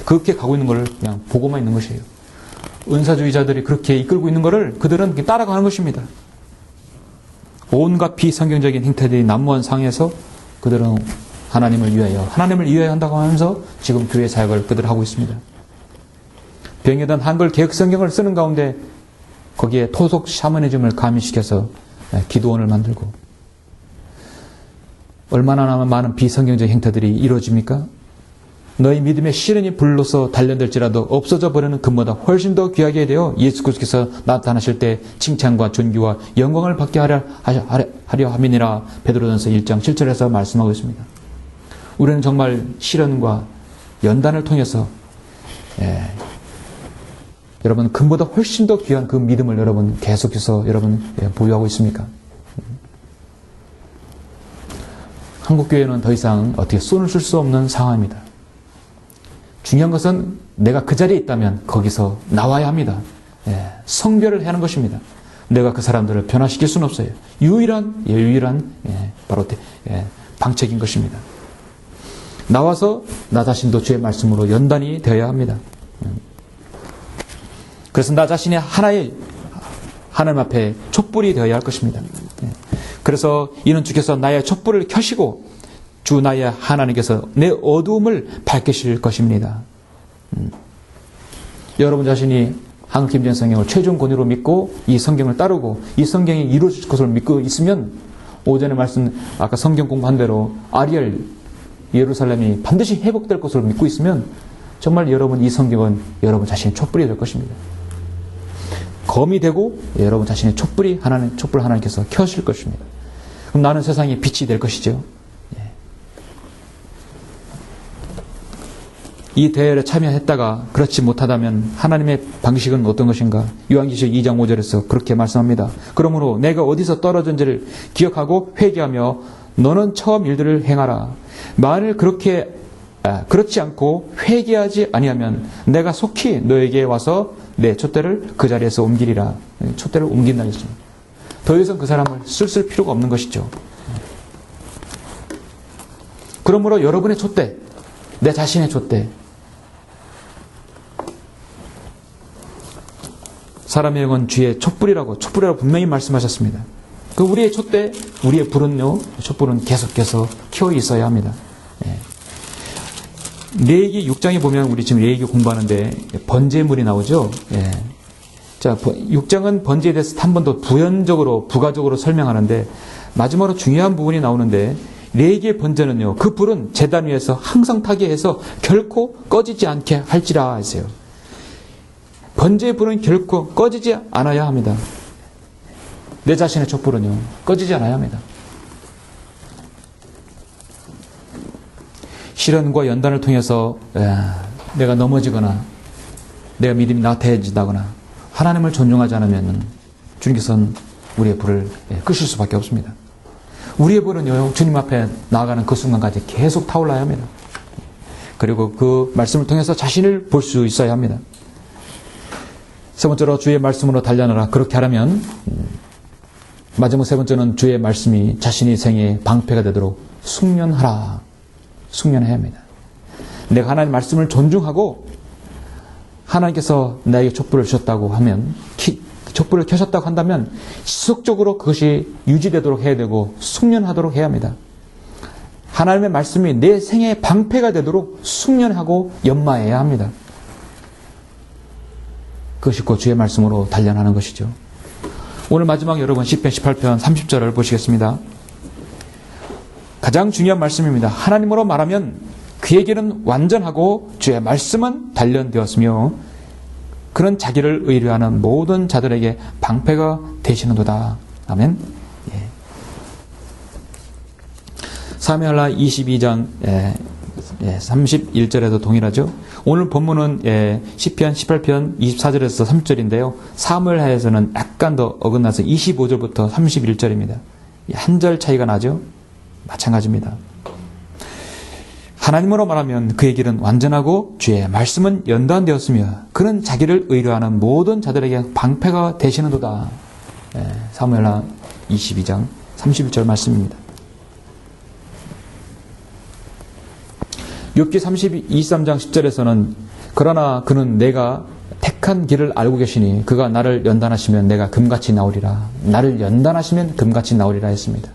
그렇게 가고 있는 것을 그냥 보고만 있는 것이에요. 은사주의자들이 그렇게 이끌고 있는 것을 그들은 따라가는 것입니다. 온갖 비성경적인 행태들이 난무한 상에서 그들은 하나님을 위하여 한다고 하면서 지금 교회 사역을 그들 하고 있습니다. 병에던 한글 개혁 성경을 쓰는 가운데 거기에 토속 샤머니즘을 가미시켜서 기도원을 만들고 얼마나 많은 비성경적 행태들이 이루어집니까? 너희 믿음의 시련이 불로서 단련될지라도 없어져 버리는 금보다 훨씬 더 귀하게 되어 예수 그리스도께서 나타나실 때 칭찬과 존귀와 영광을 받게 하려 함이니라. 베드로전서 1장 7절에서 말씀하고 있습니다. 우리는 정말 시련과 연단을 통해서 여러분 금보다 훨씬 더 귀한 그 믿음을 여러분 계속해서 여러분 보유하고 있습니까? 한국교회는 더 이상 어떻게 손을 쓸 수 없는 상황입니다. 중요한 것은 내가 그 자리에 있다면 거기서 나와야 합니다. 성별을 해야 하는 것입니다. 내가 그 사람들을 변화시킬 수는 없어요. 유일한 바로 방책인 것입니다. 나와서 나 자신도 주의 말씀으로 연단이 되어야 합니다. 그래서 나 자신이 하나님 앞에 촛불이 되어야 할 것입니다. 그래서 이는 주께서 나의 촛불을 켜시고 주 나의 하나님께서 내 어두움을 밝히실 것입니다. 여러분 자신이 한글 김재현 성경을 최종 권위로 믿고 이 성경을 따르고 이 성경이 이루어질 것을 믿고 있으면 오전에 말씀 아까 성경 공부한 대로 아리엘 예루살렘이 반드시 회복될 것을 믿고 있으면 정말 여러분 이 성경은 여러분 자신의 촛불이 될 것입니다. 검이 되고 여러분 자신의 촛불 하나님께서 켜실 것입니다. 그럼 나는 세상의 빛이 될 것이죠. 이 대회에 참여했다가 그렇지 못하다면 하나님의 방식은 어떤 것인가? 요한계시록 2장 5절에서 그렇게 말씀합니다. 그러므로 내가 어디서 떨어진지를 기억하고 회개하며 너는 처음 일들을 행하라. 만일 그렇지 않고 회개하지 아니하면 내가 속히 너에게 와서 내 촛대를 그 자리에서 옮기리라. 촛대를 옮긴다 했습니다. 더 이상 그 사람을 쓸 필요가 없는 것이죠. 그러므로 여러분의 촛대, 내 자신의 촛대, 사람의 영은 주의 촛불이라고 분명히 말씀하셨습니다. 그 우리의 촛대, 우리의 불은요, 촛불은 계속해서 켜 있어야 합니다. 레위기 6장에 보면 우리 지금 레위기 공부하는데 번제물이 나오죠. 자, 6장은 번제에 대해서 한 번 더 부가적으로 설명하는데 마지막으로 중요한 부분이 나오는데 레위기의 번제는요, 그 불은 제단 위에서 항상 타게 해서 결코 꺼지지 않게 할지라 했어요. 번제의 불은 결코 꺼지지 않아야 합니다. 내 자신의 촛불은요, 꺼지지 않아야 합니다. 시련과 연단을 통해서 내가 넘어지거나 내가 믿음이 나태해진다거나 하나님을 존중하지 않으면 주님께서는 우리의 불을 끄실 수밖에 없습니다. 우리의 불은요, 주님 앞에 나아가는 그 순간까지 계속 타올라야 합니다. 그리고 그 말씀을 통해서 자신을 볼 수 있어야 합니다. 세 번째로 주의 말씀으로 단련하라. 그렇게 하려면 마지막 세 번째는 주의 말씀이 자신의 생에 방패가 되도록 숙련해야 합니다. 내가 하나님의 말씀을 존중하고 하나님께서 나에게 촛불을 주셨다고 하면, 촛불을 켜셨다고 한다면 지속적으로 그것이 유지되도록 해야 되고 숙련하도록 해야 합니다. 하나님의 말씀이 내 생의 방패가 되도록 숙련하고 연마해야 합니다. 그것이 곧 주의 말씀으로 단련하는 것이죠. 오늘 마지막 여러분 시편 18편 30절을 보시겠습니다. 가장 중요한 말씀입니다. 하나님으로 말하면 그에게는 완전하고 주의 말씀은 단련되었으며 그런 자기를 의뢰하는 모든 자들에게 방패가 되시는도다. 아멘. 사무엘하 22장 31절에도 동일하죠. 오늘 본문은 시편 18편 24절에서 30절인데요. 사무엘하에서는 약간 더 어긋나서 25절부터 31절입니다. 한 절 차이가 나죠. 마찬가지입니다. 하나님으로 말하면 그의 길은 완전하고 주의 말씀은 연단되었으며 그는 자기를 의뢰하는 모든 자들에게 방패가 되시는도다. 사무엘하 22장 31절 말씀입니다. 욥기 23장 10절에서는 그러나 그는 내가 택한 길을 알고 계시니 그가 나를 연단하시면 내가 금같이 나오리라. 나를 연단하시면 금같이 나오리라 했습니다.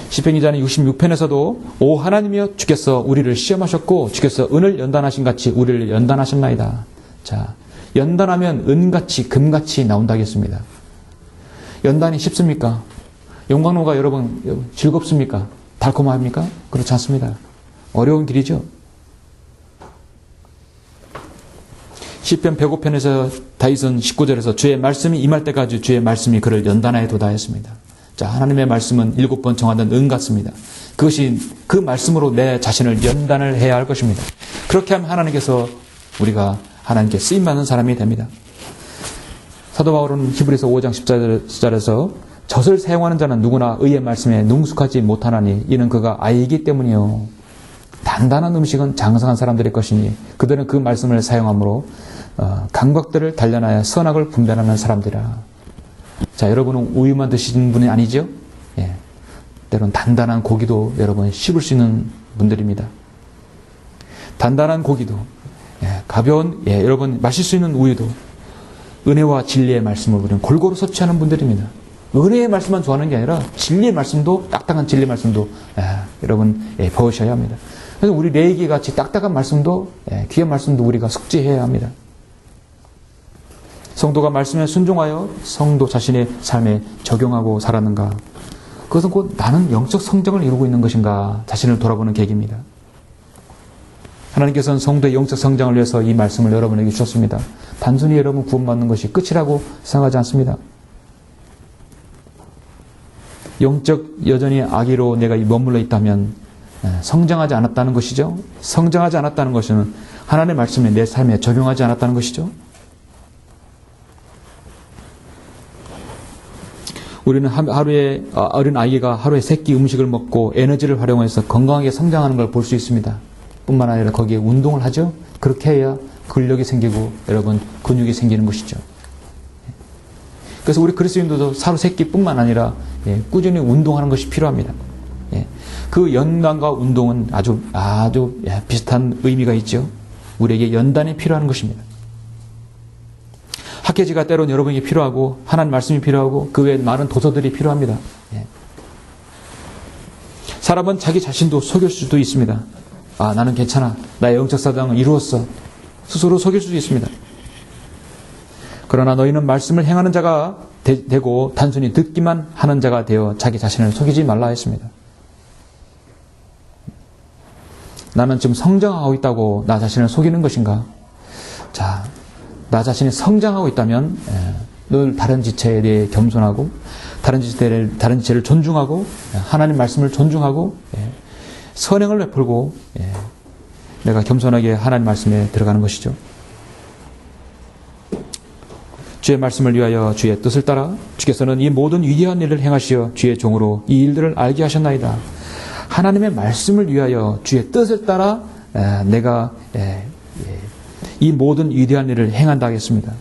시편 기자는 66편에서도 오 하나님이여 주께서 우리를 시험하셨고 주께서 은을 연단하신 같이 우리를 연단하셨나이다. 자, 연단하면 은같이 금같이 나온다겠습니다. 연단이 쉽습니까? 용광로가 여러분 즐겁습니까? 달콤합니까? 그렇지 않습니다. 어려운 길이죠. 시편 105편에서 다윗은 19절에서 주의 말씀이 임할 때까지 주의 말씀이 그를 연단하에 도다 했습니다. 자, 하나님의 말씀은 7번 정하는 은 같습니다. 그것이 그 말씀으로 내 자신을 연단을 해야 할 것입니다. 그렇게 하면 하나님께서 우리가 하나님께 쓰임받는 사람이 됩니다. 사도 바울은 히브리서 5장 10절에서 젖을 사용하는 자는 누구나 의의 말씀에 능숙하지 못하나니 이는 그가 아이이기 때문이요. 단단한 음식은 장성한 사람들의 것이니 그들은 그 말씀을 사용함으로 감각들을 단련하여 선악을 분별하는 사람들이라. 자, 여러분은 우유만 드시는 분이 아니죠? 예. 때론 단단한 고기도 여러분 씹을 수 있는 분들입니다. 단단한 고기도, 가벼운, 여러분 마실 수 있는 우유도 은혜와 진리의 말씀을 우리는 골고루 섭취하는 분들입니다. 은혜의 말씀만 좋아하는 게 아니라 진리의 말씀도, 딱딱한 진리의 말씀도 여러분 배우셔야 합니다. 그래서 우리 레이기 같이 딱딱한 말씀도, 귀한 말씀도 우리가 숙지해야 합니다. 성도가 말씀에 순종하여 성도 자신의 삶에 적용하고 살았는가? 그것은 곧 나는 영적 성장을 이루고 있는 것인가? 자신을 돌아보는 계기입니다. 하나님께서는 성도의 영적 성장을 위해서 이 말씀을 여러분에게 주셨습니다. 단순히 여러분 구원받는 것이 끝이라고 생각하지 않습니다. 영적 여전히 아기로 내가 머물러 있다면 성장하지 않았다는 것이죠. 성장하지 않았다는 것은 하나님의 말씀에 내 삶에 적용하지 않았다는 것이죠. 우리는 하루에 어린 아이가 하루에 3끼 음식을 먹고 에너지를 활용해서 건강하게 성장하는 걸 볼 수 있습니다. 뿐만 아니라 거기에 운동을 하죠. 그렇게 해야 근력이 생기고 여러분 근육이 생기는 것이죠. 그래서 우리 그리스도인들도 하루 3끼 뿐만 아니라 꾸준히 운동하는 것이 필요합니다. 그 연단과 운동은 아주 비슷한 의미가 있죠. 우리에게 연단이 필요한 것입니다. 학회지가 때론 여러분에게 필요하고 하나님 말씀이 필요하고 그 외에 많은 도서들이 필요합니다. 사람은 자기 자신도 속일 수도 있습니다. 나는 괜찮아. 나의 영적 사장은 이루었어. 스스로 속일 수도 있습니다. 그러나 너희는 말씀을 행하는 자가 되고 단순히 듣기만 하는 자가 되어 자기 자신을 속이지 말라 했습니다. 나는 지금 성장하고 있다고 나 자신을 속이는 것인가? 자, 나 자신이 성장하고 있다면 늘 다른 지체에 대해 겸손하고 다른 지체를 존중하고 하나님 말씀을 존중하고 선행을 베풀고 내가 겸손하게 하나님 말씀에 들어가는 것이죠. 주의 말씀을 위하여 주의 뜻을 따라 주께서는 이 모든 위대한 일을 행하시어 주의 종으로 이 일들을 알게 하셨나이다. 하나님의 말씀을 위하여 주의 뜻을 따라 내가 이 모든 위대한 일을 행한다 하겠습니다.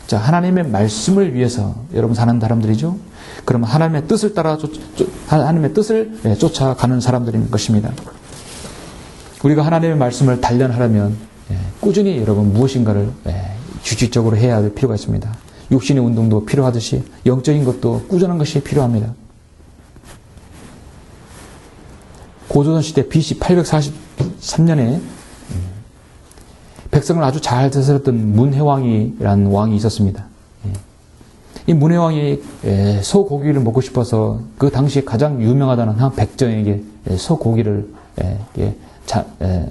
자, 하나님의 말씀을 위해서 여러분 사는 사람들이죠. 그러면 하나님의 뜻을 따라 하나님의 뜻을 쫓아가는 사람들인 것입니다. 우리가 하나님의 말씀을 단련하려면 꾸준히 여러분 무엇인가를 규칙적으로 해야 할 필요가 있습니다. 육신의 운동도 필요하듯이 영적인 것도 꾸준한 것이 필요합니다. 고조선 시대 BC 843년에 백성을 아주 잘 다스렸던 문해왕이라는 왕이 있었습니다. 이 문해왕이 소고기를 먹고 싶어서 그 당시에 가장 유명하다는 한 백정에게 소고기를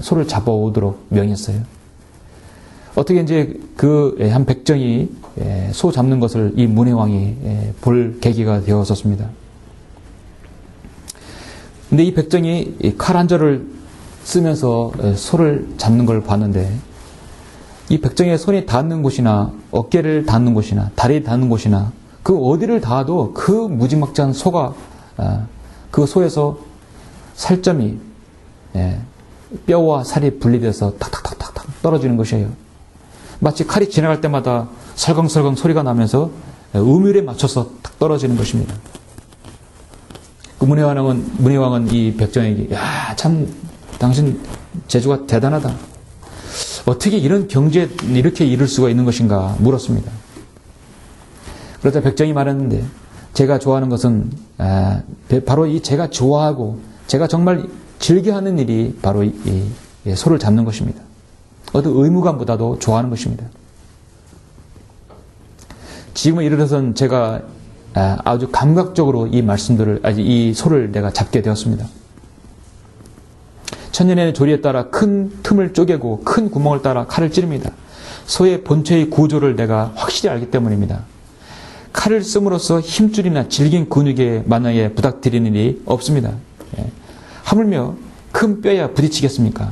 소를 잡아오도록 명했어요. 어떻게 이제 그 한 백정이 소 잡는 것을 이 문해왕이 볼 계기가 되었었습니다. 근데 이 백정이 칼 한 절을 쓰면서 소를 잡는 걸 봤는데, 이 백정의 손이 닿는 곳이나 어깨를 닿는 곳이나 다리를 닿는 곳이나 그 어디를 닿아도 그 무지막지한 소가, 그 소에서 살점이, 뼈와 살이 분리돼서 탁탁탁탁 떨어지는 것이에요. 마치 칼이 지나갈 때마다 설렁설렁 소리가 나면서 음율에 맞춰서 탁 떨어지는 것입니다. 그 문혜왕은 이 백정에게, 야, 참 당신 재주가 대단하다. 어떻게 이런 경지에 이렇게 이를 수가 있는 것인가 물었습니다. 그러자 백정이 말했는데, 제가 좋아하는 것은 바로 이 제가 좋아하고 제가 정말 즐겨하는 일이 바로 이 소를 잡는 것입니다. 어떤 의무감보다도 좋아하는 것입니다. 지금에 이르러서는 제가 아주 감각적으로 이 소를 내가 잡게 되었습니다. 천년의 조리에 따라 큰 틈을 쪼개고 큰 구멍을 따라 칼을 찌릅니다. 소의 본체의 구조를 내가 확실히 알기 때문입니다. 칼을 씀으로써 힘줄이나 질긴 근육에 만약에 부닥뜨리는 일이 없습니다. 하물며 큰 뼈야 부딪히겠습니까?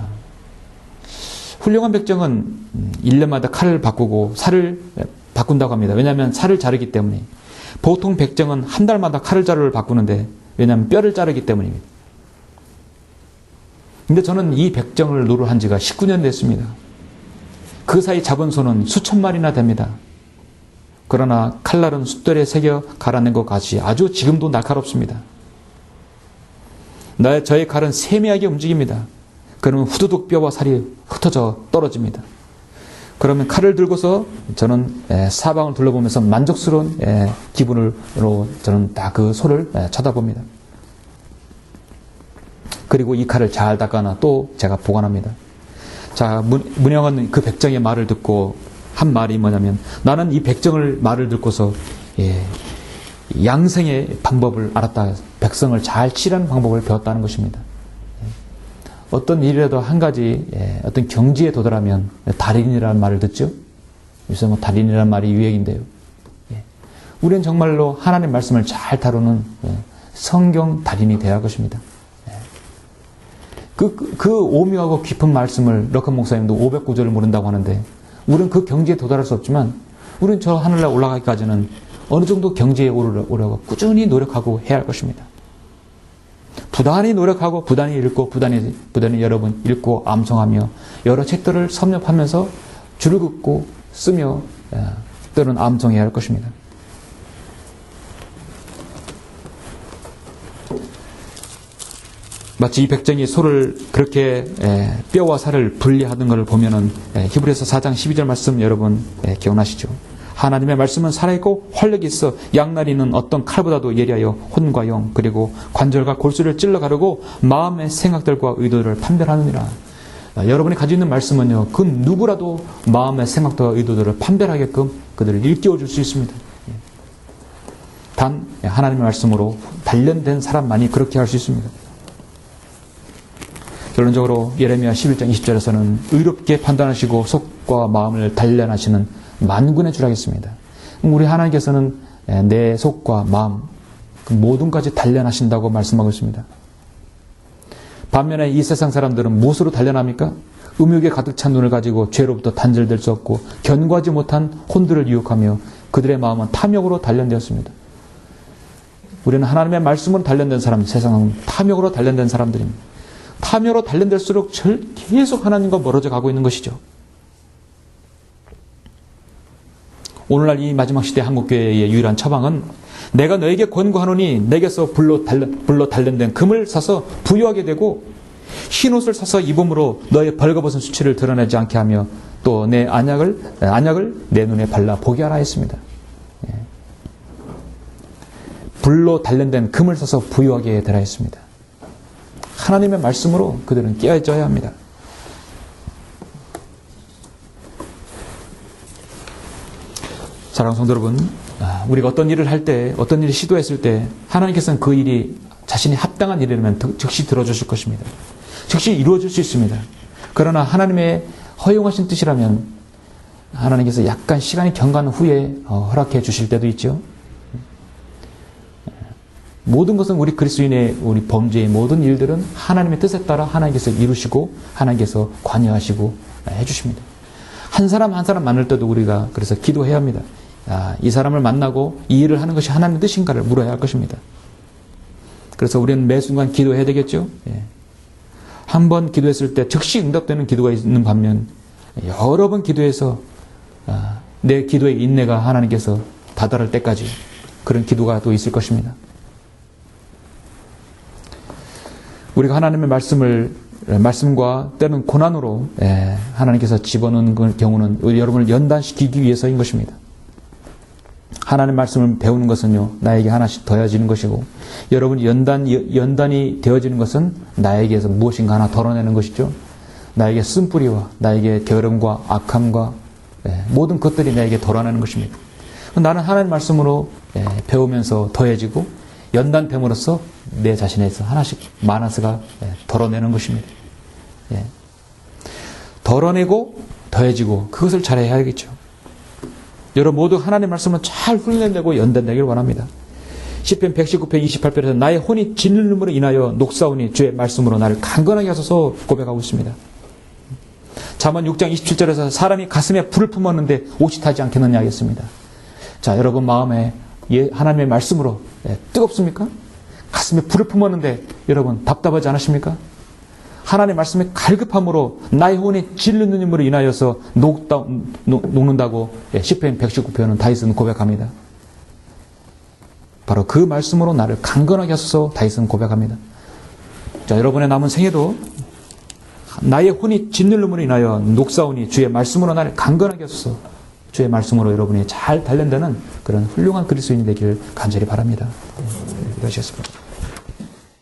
훌륭한 백정은 1년마다 칼을 바꾸고 살을 바꾼다고 합니다. 왜냐하면 살을 자르기 때문에. 보통 백정은 한 달마다 칼을 자루를 바꾸는데, 왜냐하면 뼈를 자르기 때문입니다. 근데 저는 이 백정을 노릇한 지가 19년 됐습니다. 그 사이 잡은 소는 수천 마리나 됩니다. 그러나 칼날은 숫돌에 새겨 갈아낸 것 같이 아주 지금도 날카롭습니다. 저의 칼은 세미하게 움직입니다. 그러면 후두둑 뼈와 살이 흩어져 떨어집니다. 그러면 칼을 들고서 저는 사방을 둘러보면서 만족스러운 기분으로 저는 다 그 소를 쳐다봅니다. 그리고 이 칼을 잘 닦아놔 또 제가 보관합니다. 자, 문혜왕은 그 백정의 말을 듣고 한 말이 뭐냐면, 나는 이 백정을 말을 듣고서 양생의 방법을 알았다. 백성을 잘 치라는 방법을 배웠다는 것입니다. 어떤 일이라도 한 가지 어떤 경지에 도달하면 달인이라는 말을 듣죠. 요새 뭐 달인이라는 말이 유행인데요. 우리는 정말로 하나님의 말씀을 잘 다루는 성경 달인이 되어야 할 것입니다. 그 오묘하고 깊은 말씀을 럭컨 목사님도 509절을 모른다고 하는데, 우리는 그 경지에 도달할 수 없지만 우리는 저 하늘에 올라가기까지는 어느 정도 경지에 오려고 꾸준히 노력하고 해야 할 것입니다. 부단히 노력하고 부단히 읽고 부단히 여러 번 읽고 암송하며 여러 책들을 섭렵하면서 줄을 긋고 쓰며 때로는 암송해야 할 것입니다. 마치 이 백정이 소를 그렇게 뼈와 살을 분리하는 것을 보면은 히브리서 4장 12절 말씀 여러분 기억나시죠? 하나님의 말씀은 살아있고 활력이 있어 양날이는 어떤 칼보다도 예리하여 혼과 영 그리고 관절과 골수를 찔러 가르고 마음의 생각들과 의도를 판별하느니라. 여러분이 가지고 있는 말씀은요, 그 누구라도 마음의 생각과 의도들을 판별하게끔 그들을 일깨워 줄 수 있습니다. 단 하나님의 말씀으로 단련된 사람만이 그렇게 할 수 있습니다. 결론적으로 예레미야 11장 20절에서는 의롭게 판단하시고 속과 마음을 단련하시는 만군의 줄 하겠습니다. 우리 하나님께서는 내 속과 마음 그 모든까지 단련하신다고 말씀하고 있습니다. 반면에 이 세상 사람들은 무엇으로 단련합니까? 음욕에 가득 찬 눈을 가지고 죄로부터 단절될 수 없고 견고하지 못한 혼들을 유혹하며 그들의 마음은 탐욕으로 단련되었습니다. 우리는 하나님의 말씀으로 단련된 사람, 세상은 탐욕으로 단련된 사람들입니다. 탐욕으로 단련될수록 계속 하나님과 멀어져 가고 있는 것이죠. 오늘날 이 마지막 시대 한국교회의 유일한 처방은 내가 너에게 권고하노니 내게서 불로 단련된 금을 사서 부유하게 되고 흰옷을 사서 입음으로 너의 벌거벗은 수치를 드러내지 않게 하며 또 내 안약을 내 눈에 발라 보게 하라 했습니다. 불로 단련된 금을 사서 부유하게 되라 했습니다. 하나님의 말씀으로 그들은 깨어져야 합니다. 사랑하는 성도 여러분, 우리가 어떤 일을 할 때, 어떤 일을 시도했을 때 하나님께서는 그 일이 자신이 합당한 일이라면 즉시 들어주실 것입니다. 즉시 이루어질 수 있습니다. 그러나 하나님의 허용하신 뜻이라면 하나님께서 약간 시간이 경과한 후에 허락해 주실 때도 있죠. 모든 것은 우리 그리스도인의 우리 범죄의 모든 일들은 하나님의 뜻에 따라 하나님께서 이루시고 하나님께서 관여하시고 해주십니다. 한 사람 한 사람 만날 때도 우리가 그래서 기도해야 합니다. 이 사람을 만나고 이 일을 하는 것이 하나님의 뜻인가를 물어야 할 것입니다. 그래서 우리는 매 순간 기도해야 되겠죠. 한 번 기도했을 때 즉시 응답되는 기도가 있는 반면 여러 번 기도해서 내 기도의 인내가 하나님께서 다다를 때까지 그런 기도가 또 있을 것입니다. 우리가 하나님의 말씀과 때는 고난으로 하나님께서 집어넣는 경우는 여러분을 연단시키기 위해서인 것입니다. 하나님의 말씀을 배우는 것은요, 나에게 하나씩 더해지는 것이고, 여러분이 연단이 되어지는 것은 나에게서 무엇인가 하나 덜어내는 것이죠. 나에게 쓴뿌리와 나에게 게으름과 악함과 모든 것들이 나에게 덜어내는 것입니다. 나는 하나님의 말씀으로 배우면서 더해지고, 연단됨으로써 내 자신에서 하나씩 마나스가 덜어내는 것입니다. 덜어내고 더해지고 그것을 잘해야겠죠. 여러분 모두 하나님의 말씀을 잘 훈련되고 연단되기를 원합니다. 시편 119편 28편에서 나의 혼이 진름으로 인하여 녹사오니 주의 말씀으로 나를 강건하게 하소서 고백하고 있습니다. 잠언 6장 27절에서 사람이 가슴에 불을 품었는데 옷이 타지 않겠느냐 하겠습니다. 자, 여러분 마음에 하나님의 말씀으로 뜨겁습니까? 가슴에 불을 품었는데 여러분 답답하지 않으십니까? 하나님의 말씀의 갈급함으로 나의 혼이 질르는 힘으로 인하여서 녹는다고 시편 119편은 다윗은 고백합니다. 바로 그 말씀으로 나를 강건하게 하소서 다윗은 고백합니다. 자, 여러분의 남은 생애도 나의 혼이 짓눌림으로 인하여 녹사오니 주의 말씀으로 나를 강건하게 하소서. 주의 말씀으로 여러분이 잘 단련되는 그런 훌륭한 그리스도인이 되길 간절히 바랍니다. 기도하시겠습니다.